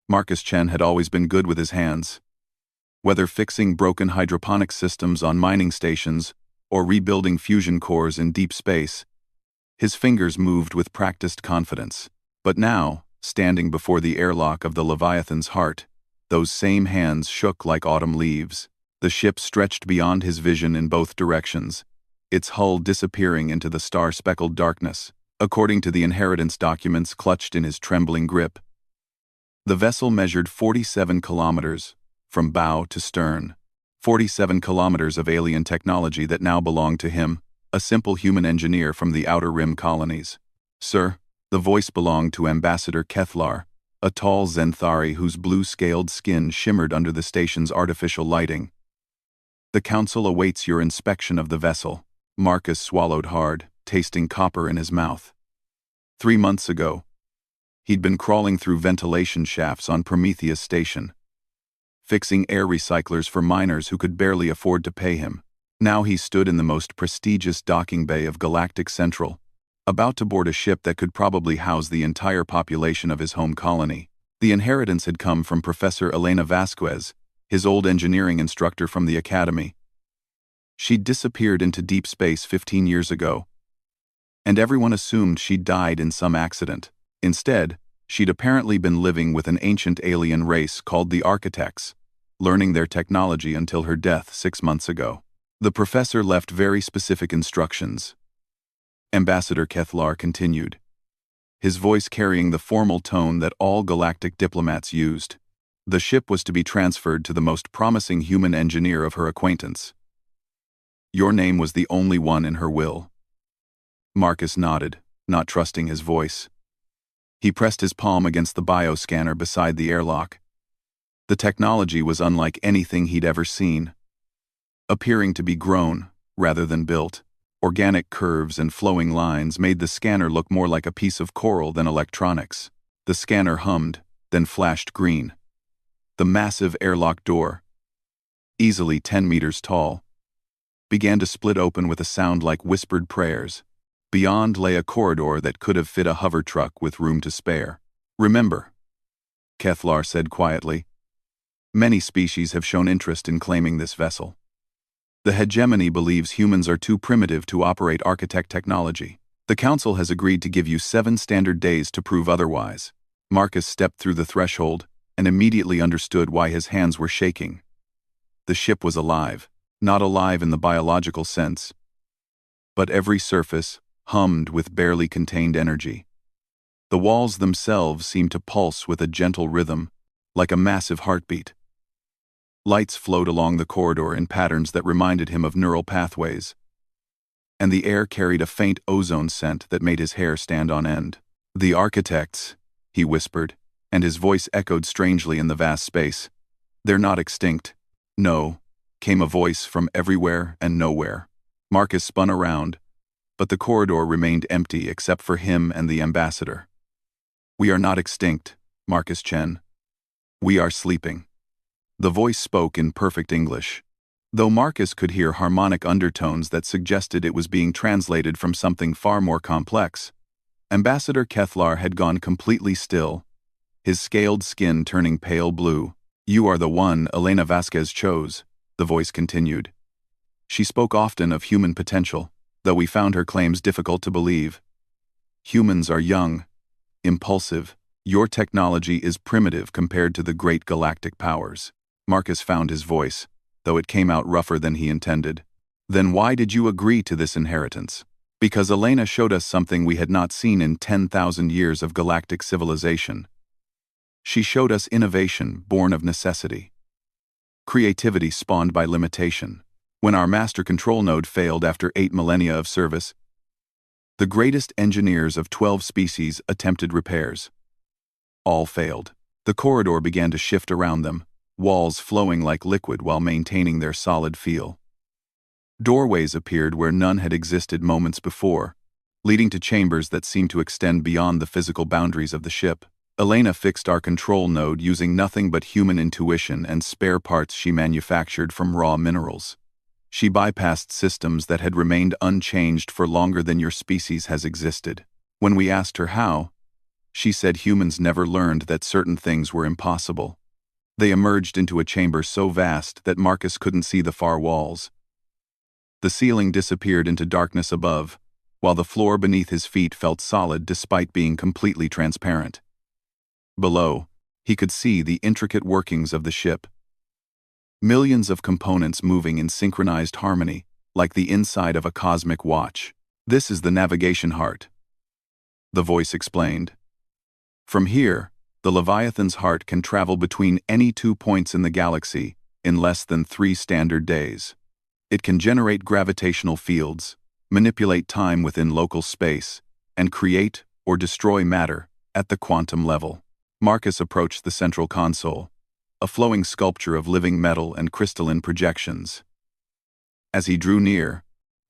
Marcus Chen had always been good with his hands. Whether fixing broken hydroponic systems on mining stations or rebuilding fusion cores in deep space, his fingers moved with practiced confidence. But now, standing before the airlock of the Leviathan's heart, those same hands shook like autumn leaves. The ship stretched beyond his vision in both directions, its hull disappearing into the star-speckled darkness. According to the inheritance documents clutched in his trembling grip, the vessel measured 47 kilometers, from bow to stern. 47 kilometers of alien technology that now belonged to him, a simple human engineer from the Outer Rim colonies. Sir, the voice belonged to Ambassador Kethlar, a tall Zenthari whose blue-scaled skin shimmered under the station's artificial lighting. The Council awaits your inspection of the vessel. Marcus swallowed hard, tasting copper in his mouth. 3 months ago, he'd been crawling through ventilation shafts on Prometheus Station, fixing air recyclers for miners who could barely afford to pay him. Now he stood in the most prestigious docking bay of Galactic Central, about to board a ship that could probably house the entire population of his home colony. The inheritance had come from Professor Elena Vasquez, his old engineering instructor from the academy. She'd disappeared into deep space 15 years ago, and everyone assumed she'd died in some accident. Instead, she'd apparently been living with an ancient alien race called the Architects, learning their technology until her death 6 months ago. The professor left very specific instructions. Ambassador Kethlar continued, his voice carrying the formal tone that all galactic diplomats used. The ship was to be transferred to the most promising human engineer of her acquaintance. Your name was the only one in her will. Marcus nodded, not trusting his voice. He pressed his palm against the bioscanner beside the airlock. The technology was unlike anything he'd ever seen, appearing to be grown rather than built. Organic curves and flowing lines made the scanner look more like a piece of coral than electronics. The scanner hummed, then flashed green. The massive airlock door, easily 10 meters tall, began to split open with a sound like whispered prayers. Beyond lay a corridor that could have fit a hover truck with room to spare. Remember, Kethlar said quietly, many species have shown interest in claiming this vessel. The hegemony believes humans are too primitive to operate architect technology. The Council has agreed to give you 7 standard days to prove otherwise. Marcus stepped through the threshold and immediately understood why his hands were shaking. The ship was alive, not alive in the biological sense, but every surface hummed with barely contained energy. The walls themselves seemed to pulse with a gentle rhythm, like a massive heartbeat. Lights flowed along the corridor in patterns that reminded him of neural pathways, and the air carried a faint ozone scent that made his hair stand on end. The Architects, he whispered, and his voice echoed strangely in the vast space. They're not extinct. No, came a voice from everywhere and nowhere. Marcus spun around, but the corridor remained empty except for him and the ambassador. We are not extinct, Marcus Chen. We are sleeping. The voice spoke in perfect English, though Marcus could hear harmonic undertones that suggested it was being translated from something far more complex. Ambassador Kethlar had gone completely still, his scaled skin turning pale blue. You are the one Elena Vasquez chose, the voice continued. She spoke often of human potential, though we found her claims difficult to believe. Humans are young, impulsive. Your technology is primitive compared to the great galactic powers. Marcus found his voice, though it came out rougher than he intended. Then why did you agree to this inheritance? Because Elena showed us something we had not seen in 10,000 years of galactic civilization. She showed us innovation born of necessity. Creativity spawned by limitation. When our master control node failed after 8 millennia of service, the greatest engineers of 12 species attempted repairs. All failed. The corridor began to shift around them, walls flowing like liquid while maintaining their solid feel. Doorways appeared where none had existed moments before, leading to chambers that seemed to extend beyond the physical boundaries of the ship. Elena fixed our control node using nothing but human intuition and spare parts she manufactured from raw minerals. She bypassed systems that had remained unchanged for longer than your species has existed. When we asked her how, She said humans never learned that certain things were impossible. They emerged into a chamber so vast that Marcus couldn't see the far walls. The ceiling disappeared into darkness above, while the floor beneath his feet felt solid despite being completely transparent. Below, he could see the intricate workings of the ship. Millions of components moving in synchronized harmony, like the inside of a cosmic watch. This is the navigation heart, the voice explained. From here, the Leviathan's heart can travel between any 2 points in the galaxy in less than 3 standard days. It can generate gravitational fields, manipulate time within local space, and create or destroy matter at the quantum level. Marcus approached the central console, a flowing sculpture of living metal and crystalline projections. As he drew near,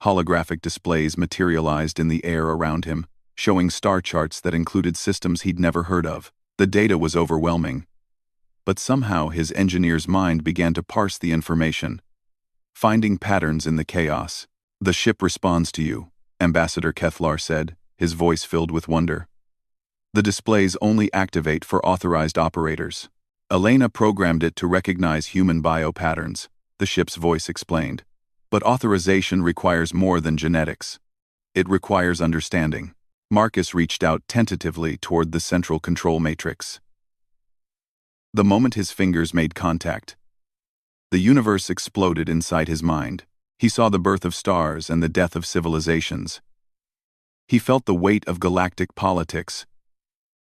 holographic displays materialized in the air around him, showing star charts that included systems he'd never heard of. The data was overwhelming. But somehow his engineer's mind began to parse the information, finding patterns in the chaos. "The ship responds to you," Ambassador Kethlar said, his voice filled with wonder. "The displays only activate for authorized operators. Elena programmed it to recognize human biopatterns," the ship's voice explained. "But authorization requires more than genetics. It requires understanding." Marcus reached out tentatively toward the central control matrix. The moment his fingers made contact, the universe exploded inside his mind. He saw the birth of stars and the death of civilizations. He felt the weight of galactic politics,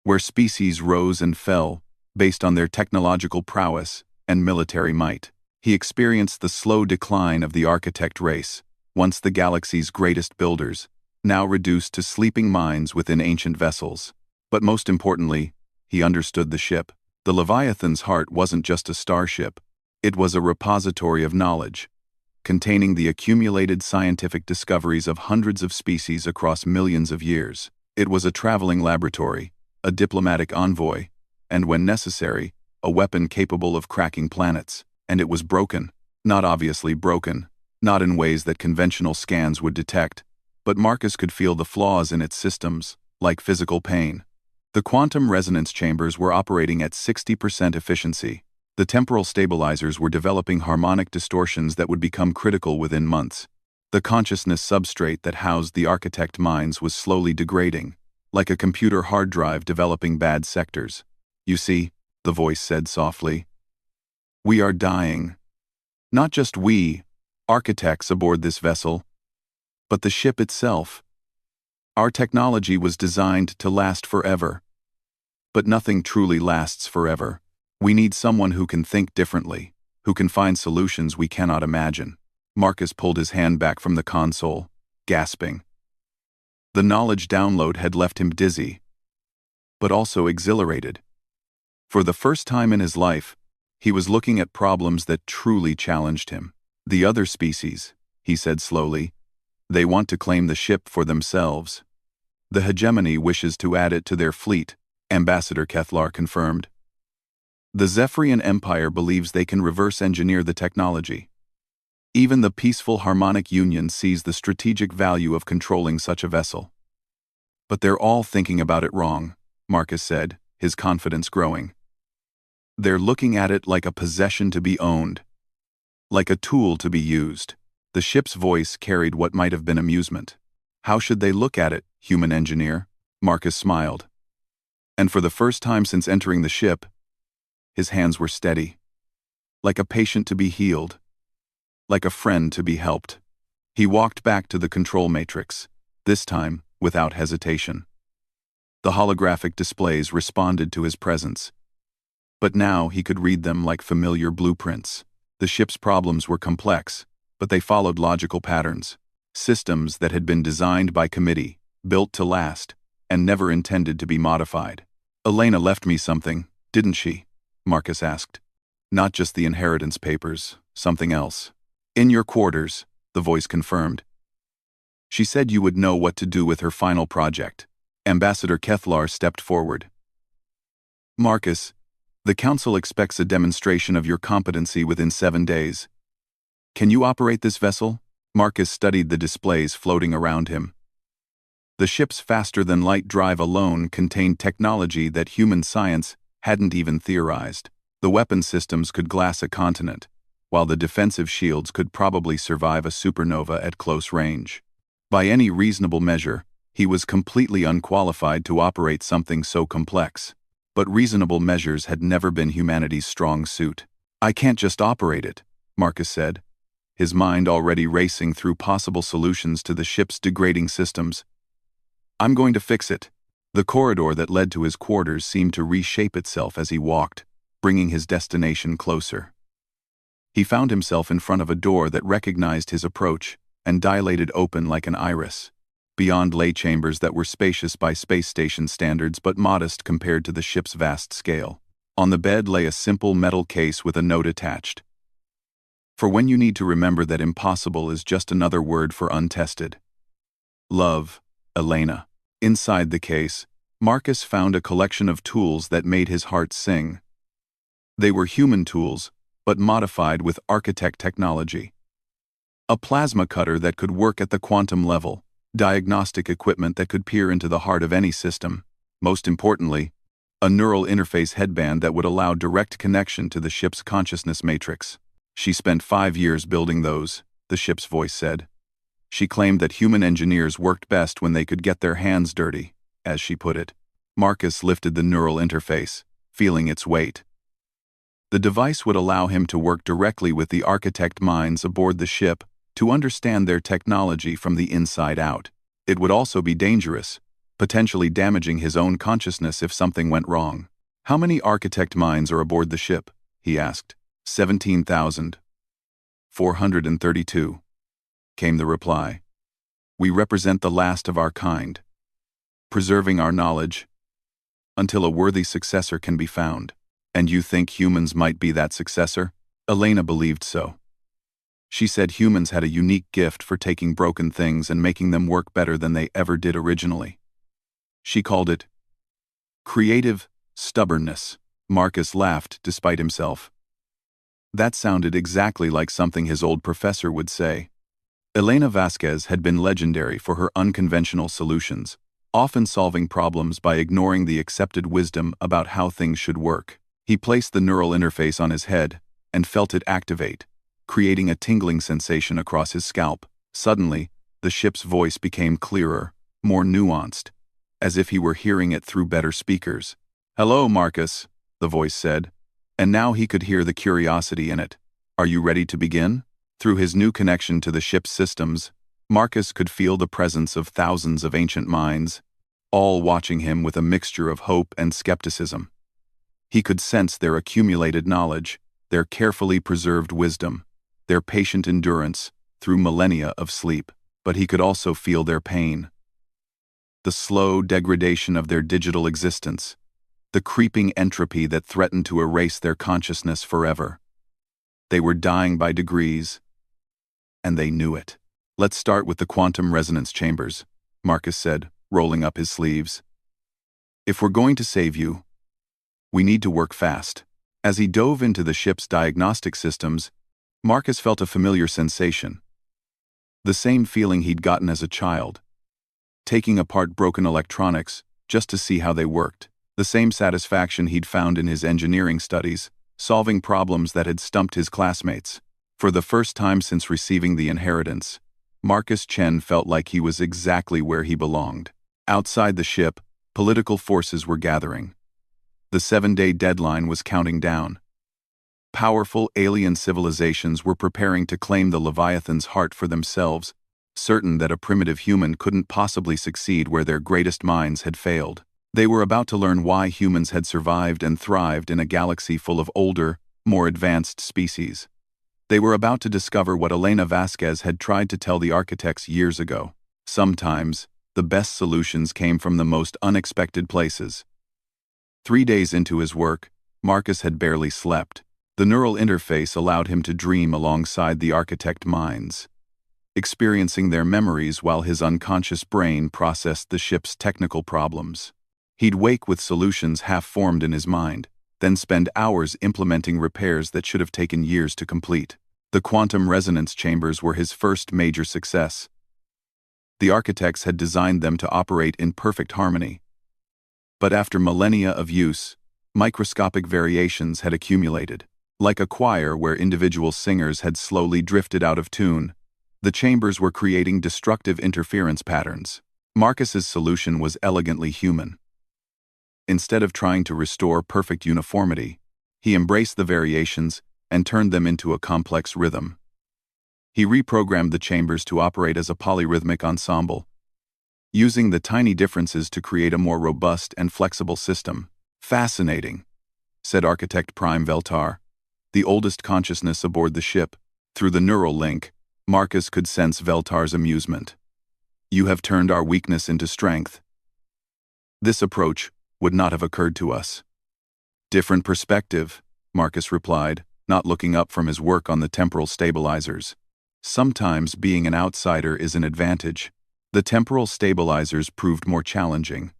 where species rose and fell based on their technological prowess and military might. He experienced the slow decline of the architect race, once the galaxy's greatest builders, now reduced to sleeping minds within ancient vessels. But most importantly, he understood the ship. The Leviathan's heart wasn't just a starship. It was a repository of knowledge, containing the accumulated scientific discoveries of hundreds of species across millions of years. It was a traveling laboratory, a diplomatic envoy, and when necessary, a weapon capable of cracking planets. And it was broken. Not obviously broken, not in ways that conventional scans would detect, but Marcus could feel the flaws in its systems, like physical pain. The quantum resonance chambers were operating at 60% efficiency. The temporal stabilizers were developing harmonic distortions that would become critical within months. The consciousness substrate that housed the architect minds was slowly degrading, like a computer hard drive developing bad sectors. "You see," the voice said softly, "we are dying. Not just we, architects aboard this vessel, but the ship itself. Our technology was designed to last forever. But nothing truly lasts forever. We need someone who can think differently, who can find solutions we cannot imagine." Marcus pulled his hand back from the console, gasping. The knowledge download had left him dizzy, but also exhilarated. For the first time in his life, he was looking at problems that truly challenged him. "The other species," he said slowly, "they want to claim the ship for themselves. The hegemony wishes to add it to their fleet," Ambassador Kethlar confirmed. "The Zephyrian Empire believes they can reverse engineer the technology. Even the peaceful Harmonic Union sees the strategic value of controlling such a vessel. But they're all thinking about it wrong," Marcus said, his confidence growing. "They're looking at it like a possession to be owned, like a tool to be used." The ship's voice carried what might have been amusement. "How should they look at it, human engineer?" Marcus smiled. And for the first time since entering the ship, his hands were steady, like a patient to be healed, like a friend to be helped. He walked back to the control matrix, this time without hesitation. The holographic displays responded to his presence. But now he could read them like familiar blueprints. The ship's problems were complex, but they followed logical patterns, systems that had been designed by committee, built to last, and never intended to be modified. "Elena left me something, didn't she?" Marcus asked. "Not just the inheritance papers, something else." "In your quarters," the voice confirmed. "She said you would know what to do with her final project." Ambassador Kethlar stepped forward. "Marcus, the Council expects a demonstration of your competency within 7 days. Can you operate this vessel?" Marcus studied the displays floating around him. The ship's faster-than-light drive alone contained technology that human science hadn't even theorized. The weapon systems could glass a continent, while the defensive shields could probably survive a supernova at close range. By any reasonable measure, he was completely unqualified to operate something so complex. But reasonable measures had never been humanity's strong suit. "I can't just operate it," Marcus said, his mind already racing through possible solutions to the ship's degrading systems. "I'm going to fix it." The corridor that led to his quarters seemed to reshape itself as he walked, bringing his destination closer. He found himself in front of a door that recognized his approach and dilated open like an iris. Beyond lay chambers that were spacious by space station standards but modest compared to the ship's vast scale. On the bed lay a simple metal case with a note attached. "For when you need to remember that impossible is just another word for untested. Love, Elena." Inside the case, Marcus found a collection of tools that made his heart sing. They were human tools, but modified with architect technology. A plasma cutter that could work at the quantum level, diagnostic equipment that could peer into the heart of any system. Most importantly, a neural interface headband that would allow direct connection to the ship's consciousness matrix. "She spent 5 years building those," the ship's voice said. She claimed that human engineers worked best when they could get their hands dirty, as she put it. Marcus lifted the neural interface, feeling its weight. The device would allow him to work directly with the architect minds aboard the ship to understand their technology from the inside out. It would also be dangerous, potentially damaging his own consciousness if something went wrong. "How many architect minds are aboard the ship?" he asked. 17,432, came the reply. "We represent the last of our kind, preserving our knowledge until a worthy successor can be found." "And you think humans might be that successor?" Elena believed so. She said humans had a unique gift for taking broken things and making them work better than they ever did originally. She called it creative stubbornness. Marcus laughed despite himself. That sounded exactly like something his old professor would say. Elena Vasquez had been legendary for her unconventional solutions, often solving problems by ignoring the accepted wisdom about how things should work. He placed the neural interface on his head and felt it activate, creating a tingling sensation across his scalp. Suddenly, the ship's voice became clearer, more nuanced, as if he were hearing it through better speakers. "Hello, Marcus," the voice said, and now he could hear the curiosity in it. "Are you ready to begin?" Through his new connection to the ship's systems, Marcus could feel the presence of thousands of ancient minds, all watching him with a mixture of hope and skepticism. He could sense their accumulated knowledge, their carefully preserved wisdom, their patient endurance through millennia of sleep, but he could also feel their pain. The slow degradation of their digital existence, the creeping entropy that threatened to erase their consciousness forever. They were dying by degrees, and they knew it. "Let's start with the quantum resonance chambers," Marcus said, rolling up his sleeves. "If we're going to save you, we need to work fast." As he dove into the ship's diagnostic systems, Marcus felt a familiar sensation. The same feeling he'd gotten as a child, taking apart broken electronics just to see how they worked. The same satisfaction he'd found in his engineering studies, solving problems that had stumped his classmates. For the first time since receiving the inheritance, Marcus Chen felt like he was exactly where he belonged. Outside the ship, political forces were gathering. The 7-day deadline was counting down. Powerful alien civilizations were preparing to claim the Leviathan's heart for themselves, certain that a primitive human couldn't possibly succeed where their greatest minds had failed. They were about to learn why humans had survived and thrived in a galaxy full of older, more advanced species. They were about to discover what Elena Vasquez had tried to tell the architects years ago. Sometimes, the best solutions came from the most unexpected places. 3 days into his work, Marcus had barely slept. The neural interface allowed him to dream alongside the architect minds, experiencing their memories while his unconscious brain processed the ship's technical problems. He'd wake with solutions half-formed in his mind, then spend hours implementing repairs that should have taken years to complete. The quantum resonance chambers were his first major success. The architects had designed them to operate in perfect harmony. But after millennia of use, microscopic variations had accumulated. Like a choir where individual singers had slowly drifted out of tune, the chambers were creating destructive interference patterns. Marcus's solution was elegantly human. Instead of trying to restore perfect uniformity, he embraced the variations and turned them into a complex rhythm. He reprogrammed the chambers to operate as a polyrhythmic ensemble, using the tiny differences to create a more robust and flexible system. "Fascinating," said architect Prime Veltar, the oldest consciousness aboard the ship. Through the neural link, Marcus could sense Veltar's amusement. "You have turned our weakness into strength." This approach would not have occurred to us. "Different perspective," Marcus replied, not looking up from his work on the temporal stabilizers. "Sometimes being an outsider is an advantage." The temporal stabilizers proved more challenging.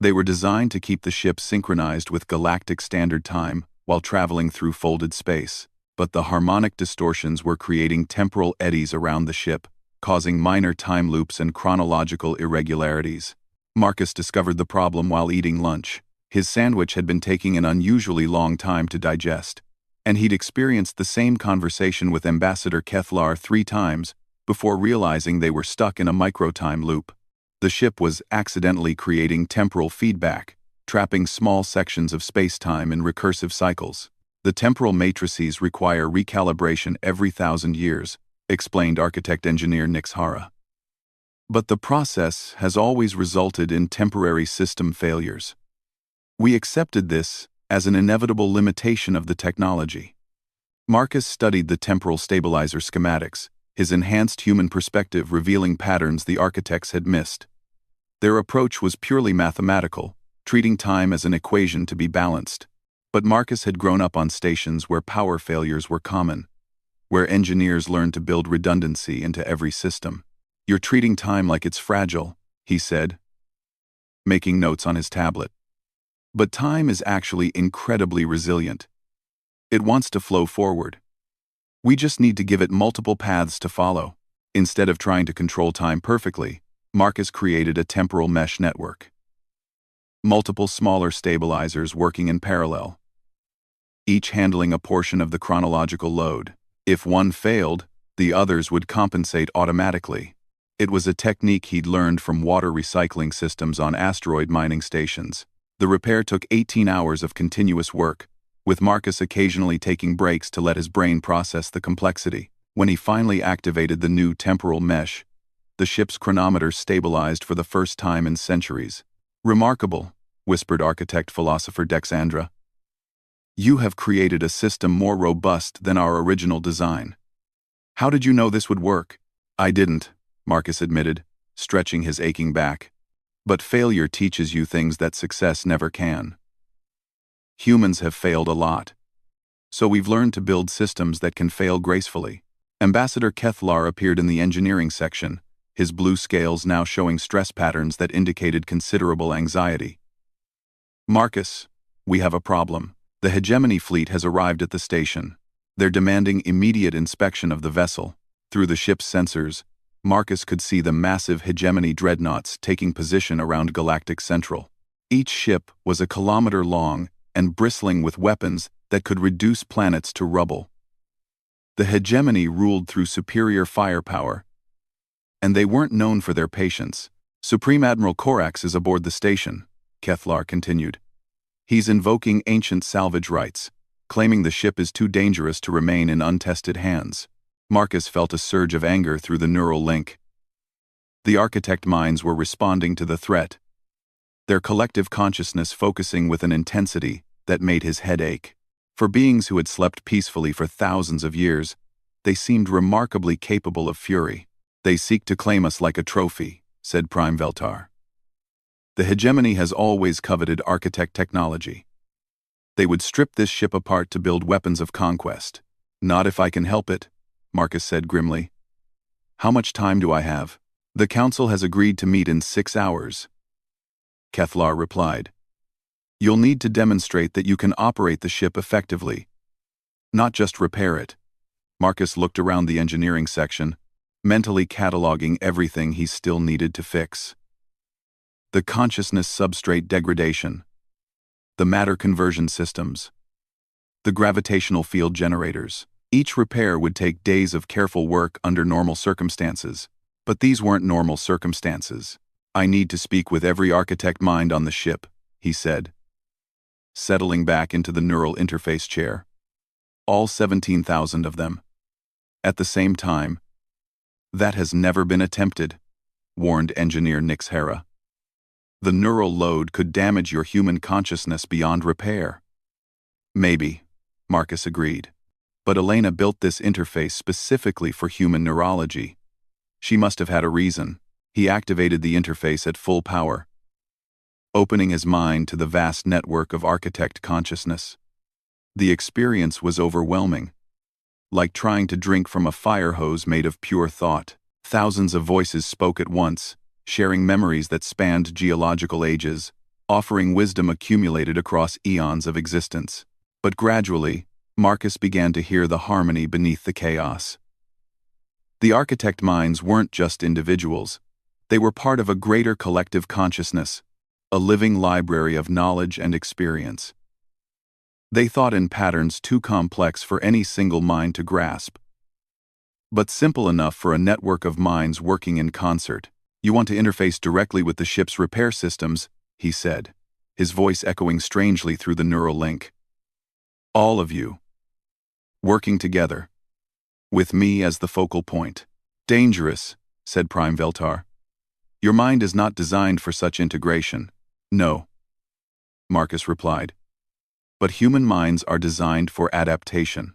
They were designed to keep the ship synchronized with galactic standard time while traveling through folded space, but the harmonic distortions were creating temporal eddies around the ship, causing minor time loops and chronological irregularities. Marcus discovered the problem while eating lunch. His sandwich had been taking an unusually long time to digest, and he'd experienced the same conversation with Ambassador Kethlar 3 times before realizing they were stuck in a micro-time loop. The ship was accidentally creating temporal feedback, trapping small sections of space-time in recursive cycles. "The temporal matrices require recalibration every 1,000 years, explained architect-engineer Nix Hara. "But the process has always resulted in temporary system failures. We accepted this as an inevitable limitation of the technology." Marcus studied the temporal stabilizer schematics, his enhanced human perspective revealing patterns the architects had missed. Their approach was purely mathematical, treating time as an equation to be balanced. But Marcus had grown up on stations where power failures were common, where engineers learned to build redundancy into every system. "You're treating time like it's fragile," he said, making notes on his tablet. "But time is actually incredibly resilient. It wants to flow forward. We just need to give it multiple paths to follow." Instead of trying to control time perfectly, Marcus created a temporal mesh network. Multiple smaller stabilizers working in parallel, each handling a portion of the chronological load. If one failed, the others would compensate automatically. It was a technique he'd learned from water recycling systems on asteroid mining stations. The repair took 18 hours of continuous work, with Marcus occasionally taking breaks to let his brain process the complexity. When he finally activated the new temporal mesh, the ship's chronometer stabilized for the first time in centuries. "Remarkable," whispered architect-philosopher Dexandra. "You have created a system more robust than our original design. How did you know this would work?" "I didn't," Marcus admitted, stretching his aching back. "But failure teaches you things that success never can. Humans have failed a lot. So we've learned to build systems that can fail gracefully." Ambassador Kethlar appeared in the engineering section, his blue scales now showing stress patterns that indicated considerable anxiety. "Marcus, we have a problem. The hegemony fleet has arrived at the station. They're demanding immediate inspection of the vessel." Through the ship's sensors, Marcus could see the massive hegemony dreadnoughts taking position around Galactic Central. Each ship was a kilometer long and bristling with weapons that could reduce planets to rubble. The hegemony ruled through superior firepower, and they weren't known for their patience. "Supreme Admiral Korax is aboard the station," Kethlar continued. "He's invoking ancient salvage rights, claiming the ship is too dangerous to remain in untested hands." Marcus felt a surge of anger through the neural link. The architect minds were responding to the threat, their collective consciousness focusing with an intensity that made his head ache. For beings who had slept peacefully for thousands of years, they seemed remarkably capable of fury. "They seek to claim us like a trophy," said Prime Veltar. "The hegemony has always coveted architect technology. They would strip this ship apart to build weapons of conquest." "Not if I can help it," Marcus said grimly. "How much time do I have?" "The Council has agreed to meet in 6 hours," Kethlar replied. "You'll need to demonstrate that you can operate the ship effectively, not just repair it." Marcus looked around the engineering section, mentally cataloging everything he still needed to fix. The consciousness substrate degradation, the matter conversion systems, the gravitational field generators. Each repair would take days of careful work under normal circumstances. But these weren't normal circumstances. "I need to speak with every architect mind on the ship," he said, settling back into the neural interface chair. All 17,000 of them. At the same time. "That has never been attempted," warned engineer Nix Hera. "The neural load could damage your human consciousness beyond repair." "Maybe," Marcus agreed. "But Elena built this interface specifically for human neurology. She must have had a reason." He activated the interface at full power, opening his mind to the vast network of architect consciousness. The experience was overwhelming, like trying to drink from a fire hose made of pure thought. Thousands of voices spoke at once, sharing memories that spanned geological ages, offering wisdom accumulated across eons of existence. But gradually, Marcus began to hear the harmony beneath the chaos. The architect minds weren't just individuals. They were part of a greater collective consciousness, a living library of knowledge and experience. They thought in patterns too complex for any single mind to grasp, but simple enough for a network of minds working in concert. "You want to interface directly with the ship's repair systems," he said, his voice echoing strangely through the neural link. "All of you. Working together. With me as the focal point." "Dangerous," said Prime Veltar. "Your mind is not designed for such integration." "No," Marcus replied. "But human minds are designed for adaptation.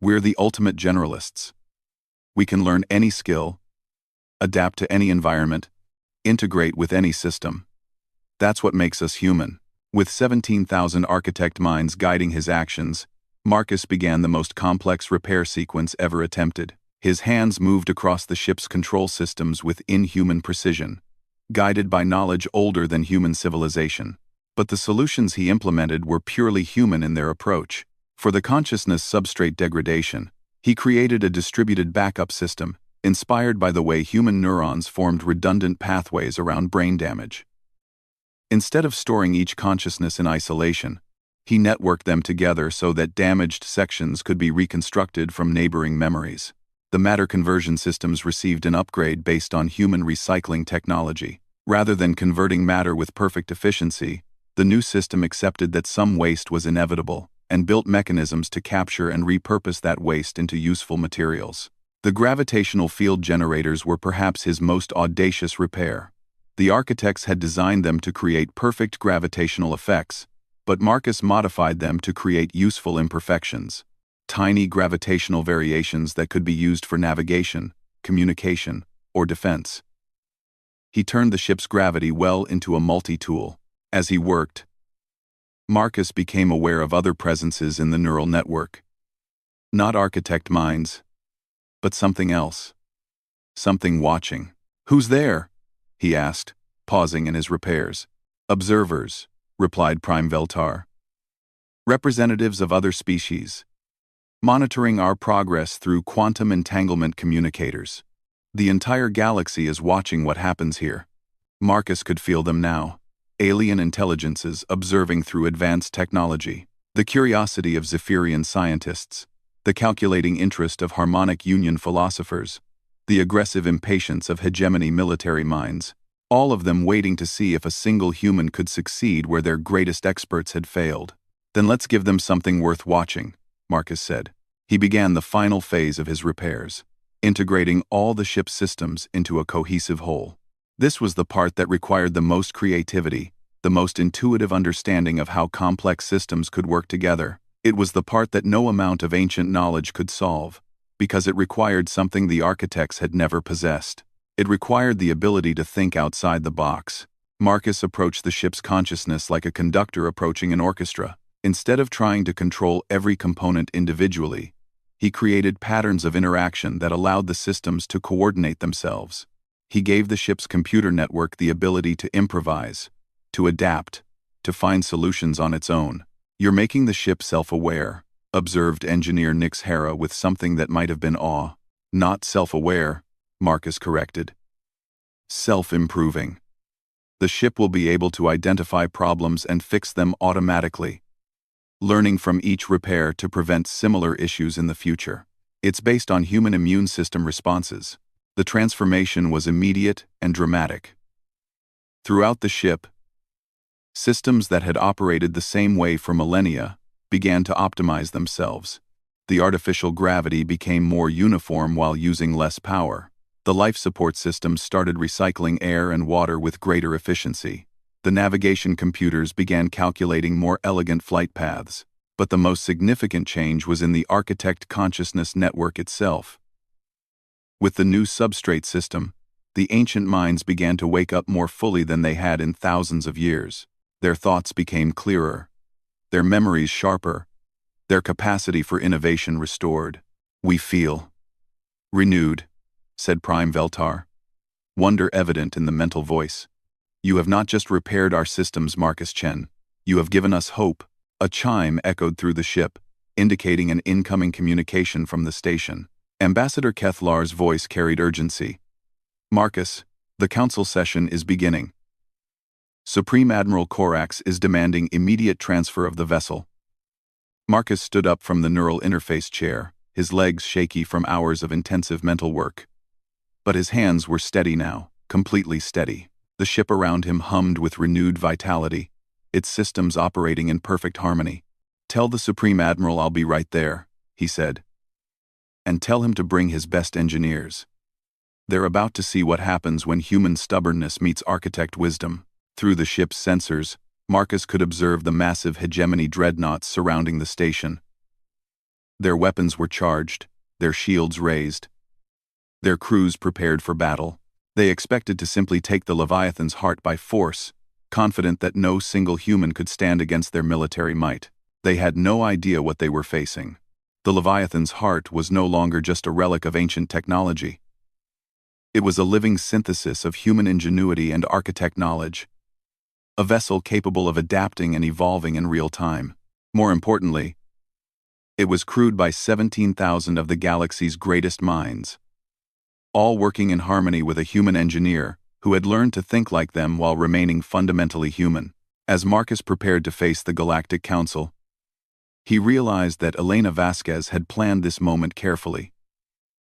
We're the ultimate generalists. We can learn any skill, adapt to any environment, integrate with any system. That's what makes us human." With 17,000 architect minds guiding his actions, Marcus began the most complex repair sequence ever attempted. His hands moved across the ship's control systems with inhuman precision, guided by knowledge older than human civilization. But the solutions he implemented were purely human in their approach. For the consciousness substrate degradation, he created a distributed backup system, inspired by the way human neurons formed redundant pathways around brain damage. Instead of storing each consciousness in isolation, he networked them together so that damaged sections could be reconstructed from neighboring memories. The matter conversion systems received an upgrade based on human recycling technology. Rather than converting matter with perfect efficiency, the new system accepted that some waste was inevitable, and built mechanisms to capture and repurpose that waste into useful materials. The gravitational field generators were perhaps his most audacious repair. The architects had designed them to create perfect gravitational effects, but Marcus modified them to create useful imperfections. Tiny gravitational variations that could be used for navigation, communication, or defense. He turned the ship's gravity well into a multi-tool. As he worked, Marcus became aware of other presences in the neural network. Not architect minds, but something else. Something watching. "Who's there?" he asked, pausing in his repairs. "Observers," replied Prime Veltar. "Representatives of other species, monitoring our progress through quantum entanglement communicators. The entire galaxy is watching what happens here." Marcus could feel them now. Alien intelligences observing through advanced technology. The curiosity of Zephyrian scientists. The calculating interest of harmonic union philosophers. The aggressive impatience of hegemony military minds. All of them waiting to see if a single human could succeed where their greatest experts had failed. "Then let's give them something worth watching," Marcus said. He began the final phase of his repairs, integrating all the ship's systems into a cohesive whole. This was the part that required the most creativity, the most intuitive understanding of how complex systems could work together. It was the part that no amount of ancient knowledge could solve, because it required something the architects had never possessed. It required the ability to think outside the box. Marcus approached the ship's consciousness like a conductor approaching an orchestra. Instead of trying to control every component individually, he created patterns of interaction that allowed the systems to coordinate themselves. He gave the ship's computer network the ability to improvise, to adapt, to find solutions on its own. "You're making the ship self-aware," observed engineer Nix Hera with something that might have been awe. "Not self-aware," Marcus corrected. Self-improving. The ship will be able to identify problems and fix them automatically, learning from each repair to prevent similar issues in the future. It's based on human immune system responses. The transformation was immediate and dramatic. Throughout the ship, systems that had operated the same way for millennia began to optimize themselves. The artificial gravity became more uniform while using less power. The life support systems started recycling air and water with greater efficiency. The navigation computers began calculating more elegant flight paths. But the most significant change was in the architect consciousness network itself. With the new substrate system, the ancient minds began to wake up more fully than they had in thousands of years. Their thoughts became clearer, their memories sharper, their capacity for innovation restored. We feel renewed, said Prime Veltar, wonder evident in the mental voice. You have not just repaired our systems, Marcus Chen. You have given us hope. A chime echoed through the ship, indicating an incoming communication from the station. Ambassador Kethlar's voice carried urgency. Marcus, the council session is beginning. Supreme Admiral Corax is demanding immediate transfer of the vessel. Marcus stood up from the neural interface chair, his legs shaky from hours of intensive mental work. But his hands were steady now, completely steady. The ship around him hummed with renewed vitality, its systems operating in perfect harmony. Tell the Supreme Admiral I'll be right there, he said. And tell him to bring his best engineers. They're about to see what happens when human stubbornness meets architect wisdom. Through the ship's sensors, Marcus could observe the massive hegemony dreadnoughts surrounding the station. Their weapons were charged, their shields raised. Their crews prepared for battle. They expected to simply take the Leviathan's heart by force, confident that no single human could stand against their military might. They had no idea what they were facing. The Leviathan's heart was no longer just a relic of ancient technology. It was a living synthesis of human ingenuity and architect knowledge. A vessel capable of adapting and evolving in real time. More importantly, it was crewed by 17,000 of the galaxy's greatest minds, all working in harmony with a human engineer who had learned to think like them while remaining fundamentally human. As Marcus prepared to face the Galactic Council, he realized that Elena Vasquez had planned this moment carefully.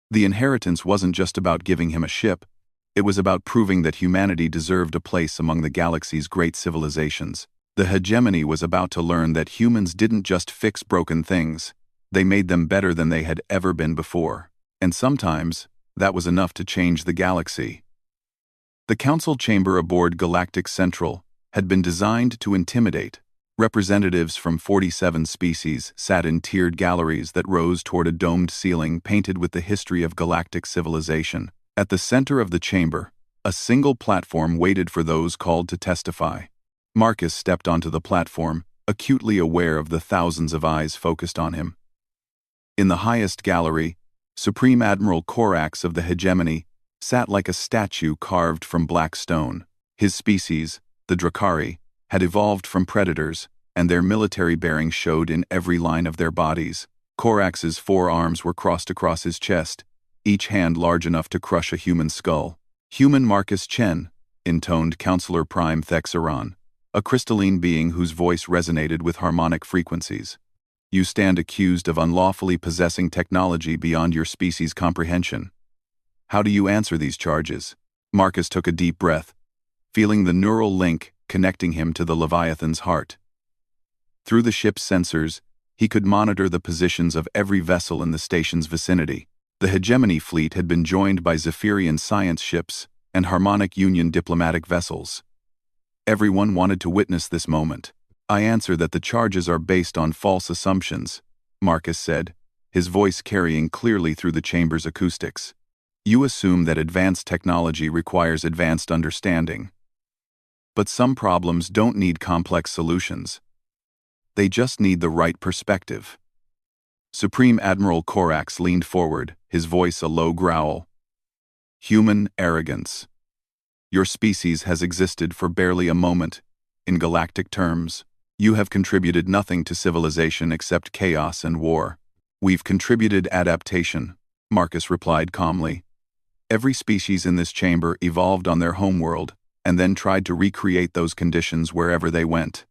The inheritance wasn't just about giving him a ship, it was about proving that humanity deserved a place among the galaxy's great civilizations. The hegemony was about to learn that humans didn't just fix broken things, they made them better than they had ever been before. And sometimes, that was enough to change the galaxy. The council chamber aboard Galactic Central had been designed to intimidate. Representatives from 47 species sat in tiered galleries that rose toward a domed ceiling painted with the history of galactic civilization. At the center of the chamber, a single platform waited for those called to testify. Marcus stepped onto the platform, acutely aware of the thousands of eyes focused on him. In the highest gallery, Supreme Admiral Corax of the Hegemony sat like a statue carved from black stone. His species, the Drakari, had evolved from predators, and their military bearing showed in every line of their bodies. Corax's 4 arms were crossed across his chest, each hand large enough to crush a human skull. Human Marcus Chen, intoned Counselor Prime Thexeron, a crystalline being whose voice resonated with harmonic frequencies. You stand accused of unlawfully possessing technology beyond your species' comprehension. How do you answer these charges? Marcus took a deep breath, feeling the neural link connecting him to the Leviathan's heart. Through the ship's sensors, he could monitor the positions of every vessel in the station's vicinity. The Hegemony fleet had been joined by Zephyrian science ships and Harmonic Union diplomatic vessels. Everyone wanted to witness this moment. I answer that the charges are based on false assumptions, Marcus said, his voice carrying clearly through the chamber's acoustics. You assume that advanced technology requires advanced understanding. But some problems don't need complex solutions. They just need the right perspective. Supreme Admiral Corax leaned forward, his voice a low growl. Human arrogance. Your species has existed for barely a moment. In galactic terms, you have contributed nothing to civilization except chaos and war. We've contributed adaptation, Marcus replied calmly. Every species in this chamber evolved on their homeworld and then tried to recreate those conditions wherever they went.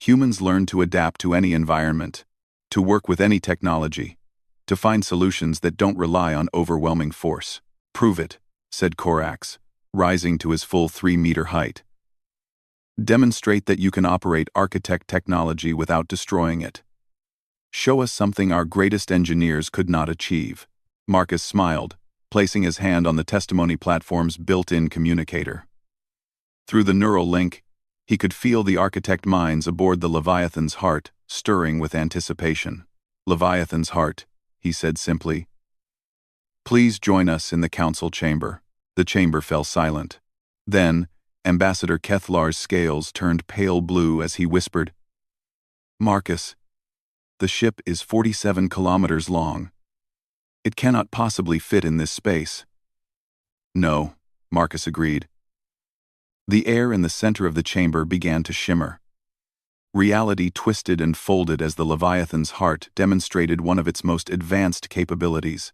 Humans learned to adapt to any environment, to work with any technology, to find solutions that don't rely on overwhelming force. "Prove it," said Corax, rising to his full 3-meter height. "Demonstrate that you can operate architect technology without destroying it. Show us something our greatest engineers could not achieve." Marcus smiled, placing his hand on the testimony platform's built-in communicator. Through the neural link, he could feel the architect minds aboard the Leviathan's heart stirring with anticipation. "Leviathan's heart," he said simply. "Please join us in the council chamber." The chamber fell silent. Then, Ambassador Kethlar's scales turned pale blue as he whispered, "Marcus, the ship is 47 kilometers long. It cannot possibly fit in this space." "No," Marcus agreed. The air in the center of the chamber began to shimmer. Reality twisted and folded as the Leviathan's heart demonstrated one of its most advanced capabilities: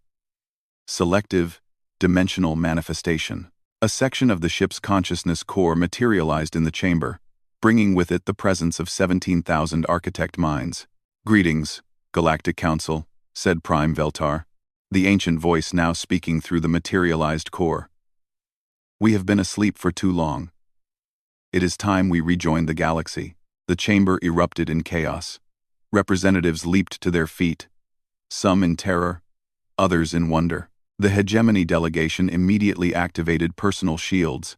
selective, dimensional manifestation. A section of the ship's consciousness core materialized in the chamber, bringing with it the presence of 17,000 architect minds. "Greetings, Galactic Council," said Prime Veltar, the ancient voice now speaking through the materialized core. "We have been asleep for too long. It is time we rejoined the galaxy." The chamber erupted in chaos. Representatives leaped to their feet, some in terror, others in wonder. The hegemony delegation immediately activated personal shields,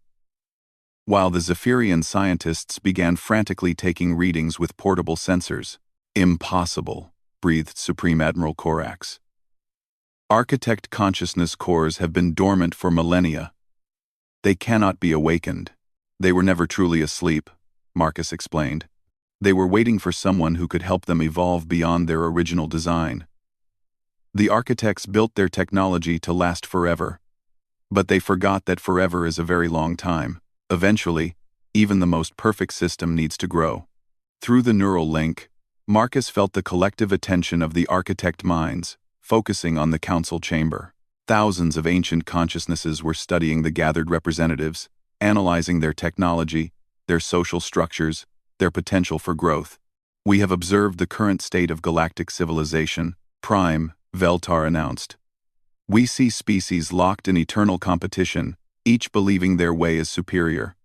while the Zephyrian scientists began frantically taking readings with portable sensors. "Impossible," breathed Supreme Admiral Corax. "Architect consciousness cores have been dormant for millennia. They cannot be awakened." "They were never truly asleep," Marcus explained. "They were waiting for someone who could help them evolve beyond their original design. The architects built their technology to last forever, but they forgot that forever is a very long time. Eventually, even the most perfect system needs to grow." Through the neural link, Marcus felt the collective attention of the architect minds, focusing on the council chamber. Thousands of ancient consciousnesses were studying the gathered representatives, analyzing their technology, their social structures, their potential for growth. "We have observed the current state of galactic civilization," Prime Veltar announced. "We see species locked in eternal competition, each believing their way is superior.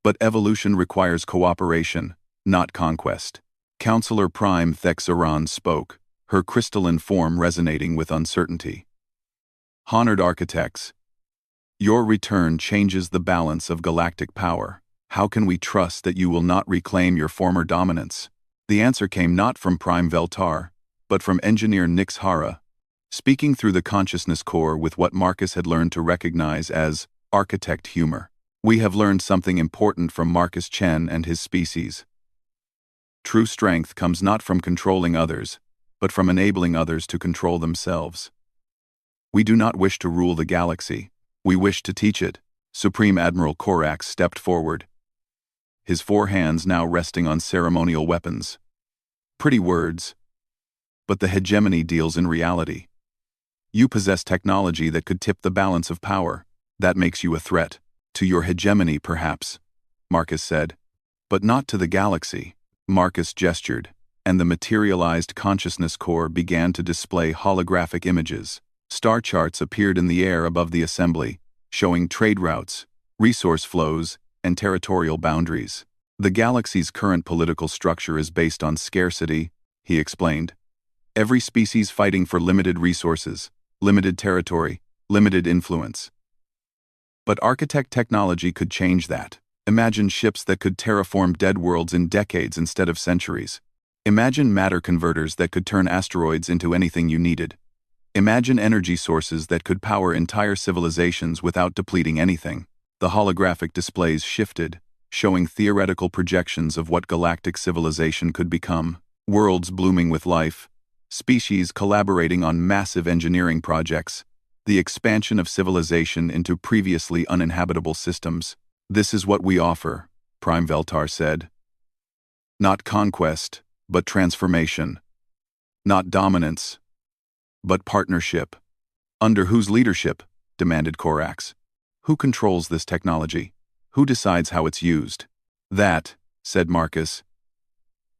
But evolution requires cooperation, not conquest." Counselor Prime Thexaron spoke, her crystalline form resonating with uncertainty. "Honored architects, your return changes the balance of galactic power. How can we trust that you will not reclaim your former dominance?" The answer came not from Prime Veltar, but from Engineer Nix Hara, speaking through the consciousness core with what Marcus had learned to recognize as architect humor. "We have learned something important from Marcus Chen and his species. True strength comes not from controlling others, but from enabling others to control themselves. We do not wish to rule the galaxy. We wish to teach it." Supreme Admiral Corax stepped forward, his 4 hands now resting on ceremonial weapons. "Pretty words, but the hegemony deals in reality. You possess technology that could tip the balance of power. That makes you a threat. To your hegemony, perhaps," Marcus said, "but not to the galaxy." Marcus gestured, and the materialized consciousness core began to display holographic images. Star charts appeared in the air above the assembly, showing trade routes, resource flows, and territorial boundaries. "The galaxy's current political structure is based on scarcity," he explained. "Every species fighting for limited resources, limited territory, limited influence. But architect technology could change that. Imagine ships that could terraform dead worlds in decades instead of centuries. Imagine matter converters that could turn asteroids into anything you needed. Imagine energy sources that could power entire civilizations without depleting anything." The holographic displays shifted, showing theoretical projections of what galactic civilization could become. Worlds blooming with life, species collaborating on massive engineering projects, the expansion of civilization into previously uninhabitable systems. "This is what we offer," Prime Veltar said. "Not conquest, but transformation. Not dominance, but partnership." "Under whose leadership?" demanded Corax. Who controls this technology? Who decides how it's used? That, said Marcus,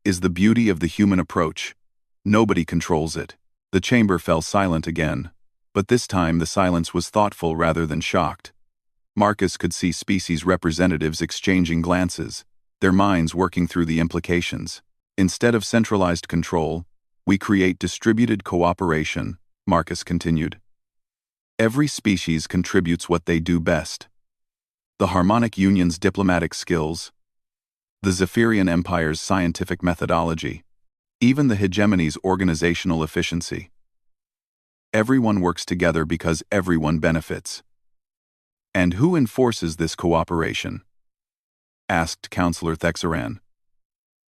is the beauty of the human approach. Nobody controls it. The chamber fell silent again, but this time the silence was thoughtful rather than shocked. Marcus could see species representatives exchanging glances, their minds working through the implications. Instead of centralized control, we create distributed cooperation, Marcus continued. Every species contributes what they do best. The Harmonic Union's diplomatic skills, the Zephyrian Empire's scientific methodology, even the hegemony's organizational efficiency. Everyone works together because everyone benefits. And who enforces this cooperation? Asked Counselor Thexaran.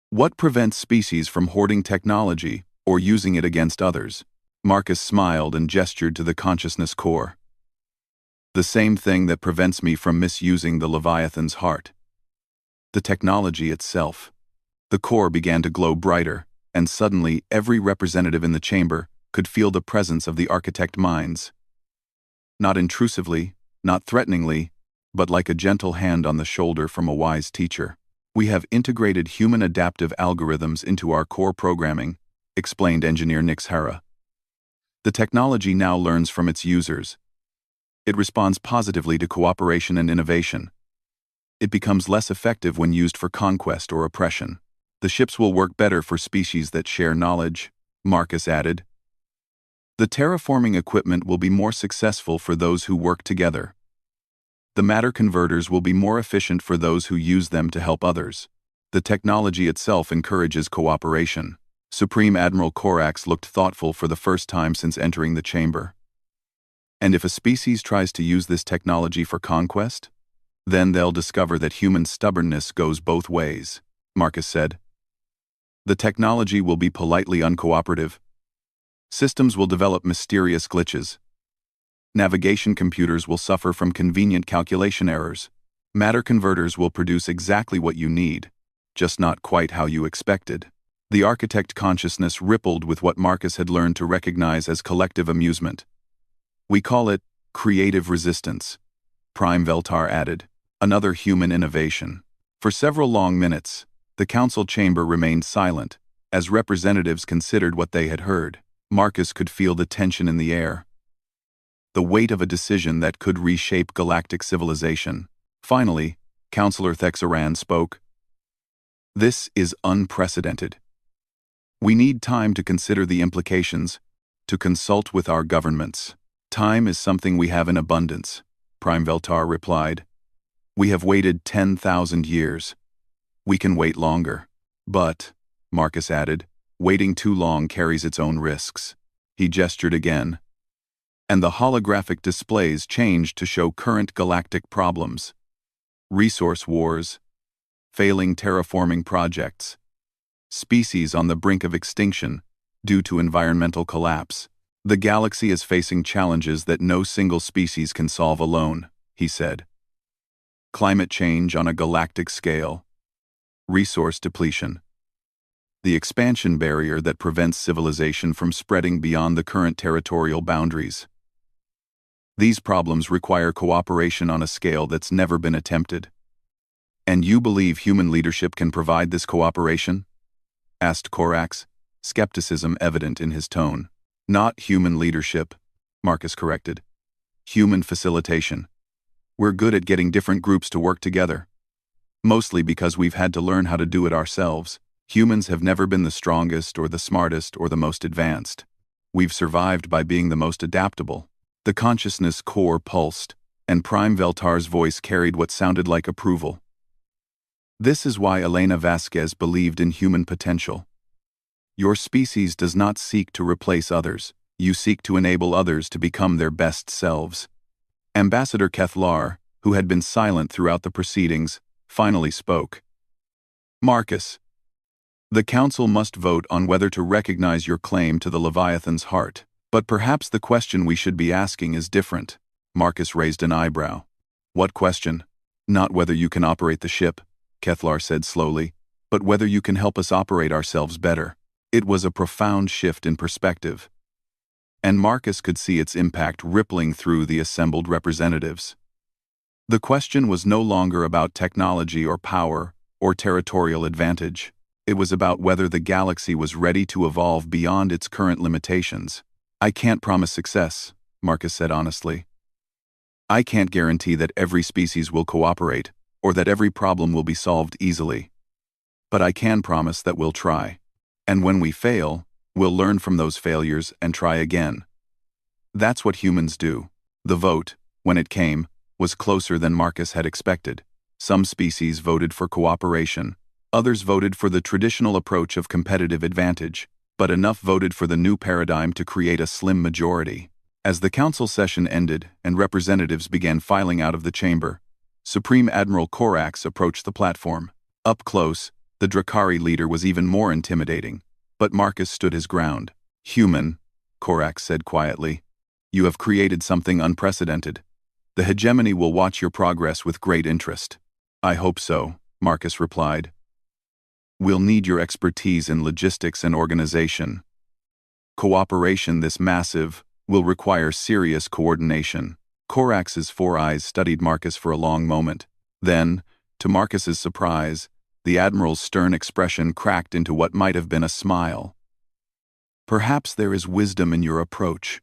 What prevents species from hoarding technology or using it against others? Marcus smiled and gestured to the consciousness core. The same thing that prevents me from misusing the Leviathan's heart. The technology itself. The core began to glow brighter, and suddenly every representative in the chamber could feel the presence of the architect minds. Not intrusively, not threateningly, but like a gentle hand on the shoulder from a wise teacher. We have integrated human adaptive algorithms into our core programming, explained engineer Nix Hara. The technology now learns from its users. It responds positively to cooperation and innovation. It becomes less effective when used for conquest or oppression. The ships will work better for species that share knowledge, Marcus added. The terraforming equipment will be more successful for those who work together. The matter converters will be more efficient for those who use them to help others. The technology itself encourages cooperation. Supreme Admiral Corax looked thoughtful for the first time since entering the chamber. And if a species tries to use this technology for conquest, then they'll discover that human stubbornness goes both ways, Marcus said. The technology will be politely uncooperative. Systems will develop mysterious glitches. Navigation computers will suffer from convenient calculation errors. Matter converters will produce exactly what you need, just not quite how you expected. The architect consciousness rippled with what Marcus had learned to recognize as collective amusement. We call it creative resistance, Prime Veltar added, another human innovation. For several long minutes, the council chamber remained silent, as representatives considered what they had heard. Marcus could feel the tension in the air. The weight of a decision that could reshape galactic civilization. Finally, Counselor Thexaran spoke. This is unprecedented. We need time to consider the implications, to consult with our governments. Time is something we have in abundance, Prime Veltar replied. We have waited 10,000 years. We can wait longer. But, Marcus added, waiting too long carries its own risks. He gestured again. And the holographic displays changed to show current galactic problems. Resource wars, failing terraforming projects, species on the brink of extinction due to environmental collapse. The galaxy is facing challenges that no single species can solve alone, he said. Climate change on a galactic scale, resource depletion, the expansion barrier that prevents civilization from spreading beyond the current territorial boundaries. These problems require cooperation on a scale that's never been attempted. And you believe human leadership can provide this cooperation? Asked Corax, skepticism evident in his tone. Not human leadership, Marcus corrected. Human facilitation. We're good at getting different groups to work together. Mostly because we've had to learn how to do it ourselves. Humans have never been the strongest or the smartest or the most advanced. We've survived by being the most adaptable. The consciousness core pulsed, and Prime Veltar's voice carried what sounded like approval. This is why Elena Vasquez believed in human potential. Your species does not seek to replace others. You seek to enable others to become their best selves. Ambassador Kethlar, who had been silent throughout the proceedings, finally spoke. Marcus, the Council must vote on whether to recognize your claim to the Leviathan's heart. But perhaps the question we should be asking is different. Marcus raised an eyebrow. What question? Not whether you can operate the ship, Kethlar said slowly, but whether you can help us operate ourselves better. It was a profound shift in perspective. and Marcus could see its impact rippling through the assembled representatives. The question was no longer about technology or power or territorial advantage. It was about whether the galaxy was ready to evolve beyond its current limitations. "I can't promise success," Marcus said honestly. "I can't guarantee that every species will cooperate or that every problem will be solved easily. But I can promise that we'll try. And when we fail, we'll learn from those failures and try again." That's what humans do. The vote, when it came, was closer than Marcus had expected. Some species voted for cooperation. Others voted for the traditional approach of competitive advantage. But enough voted for the new paradigm to create a slim majority. As the council session ended and representatives began filing out of the chamber, Supreme Admiral Corax approached the platform. Up close, the Drakari leader was even more intimidating. But Marcus stood his ground. "Human," Corax said quietly, "you have created something unprecedented. The hegemony will watch your progress with great interest." "I hope so," Marcus replied. "We'll need your expertise in logistics and organization. Cooperation this massive will require serious coordination." Corax's four eyes studied Marcus for a long moment. Then, to Marcus's surprise, the Admiral's stern expression cracked into what might have been a smile. "Perhaps there is wisdom in your approach.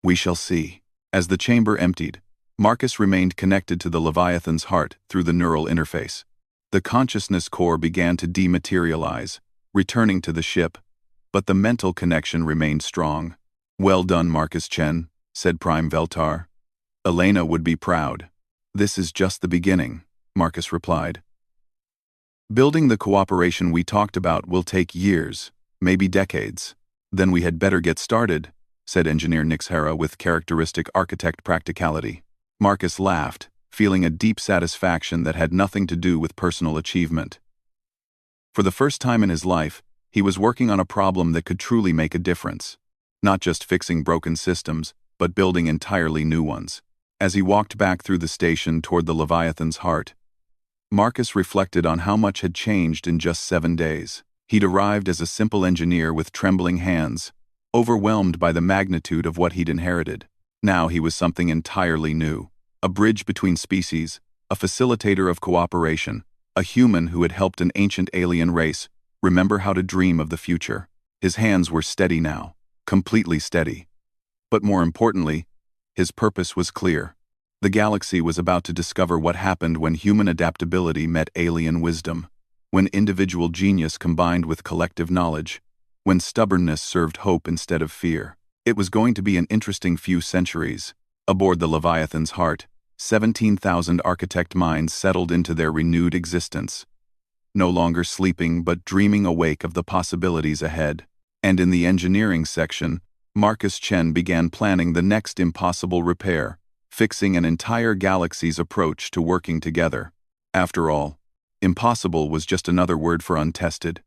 We shall see." As the chamber emptied, Marcus remained connected to the Leviathan's heart through the neural interface. The consciousness core began to dematerialize, returning to the ship, but the mental connection remained strong. "Well done, Marcus Chen," said Prime Veltar. "Elena would be proud." "This is just the beginning," Marcus replied. "Building the cooperation we talked about will take years, maybe decades." "Then we had better get started," said Engineer Nixhara with characteristic architect practicality. Marcus laughed, feeling a deep satisfaction that had nothing to do with personal achievement. For the first time in his life, he was working on a problem that could truly make a difference. Not just fixing broken systems, but building entirely new ones. As he walked back through the station toward the Leviathan's heart, Marcus reflected on how much had changed in just 7 days. He'd arrived as a simple engineer with trembling hands, overwhelmed by the magnitude of what he'd inherited. Now he was something entirely new. A bridge between species, a facilitator of cooperation, a human who had helped an ancient alien race remember how to dream of the future. His hands were steady now, completely steady. But more importantly, his purpose was clear. The galaxy was about to discover what happened when human adaptability met alien wisdom, when individual genius combined with collective knowledge, when stubbornness served hope instead of fear. It was going to be an interesting few centuries. Aboard the Leviathan's heart, 17,000 architect minds settled into their renewed existence, no longer sleeping but dreaming awake of the possibilities ahead. And in the engineering section, Marcus Chen began planning the next impossible repair, fixing an entire galaxy's approach to working together. After all, impossible was just another word for untested.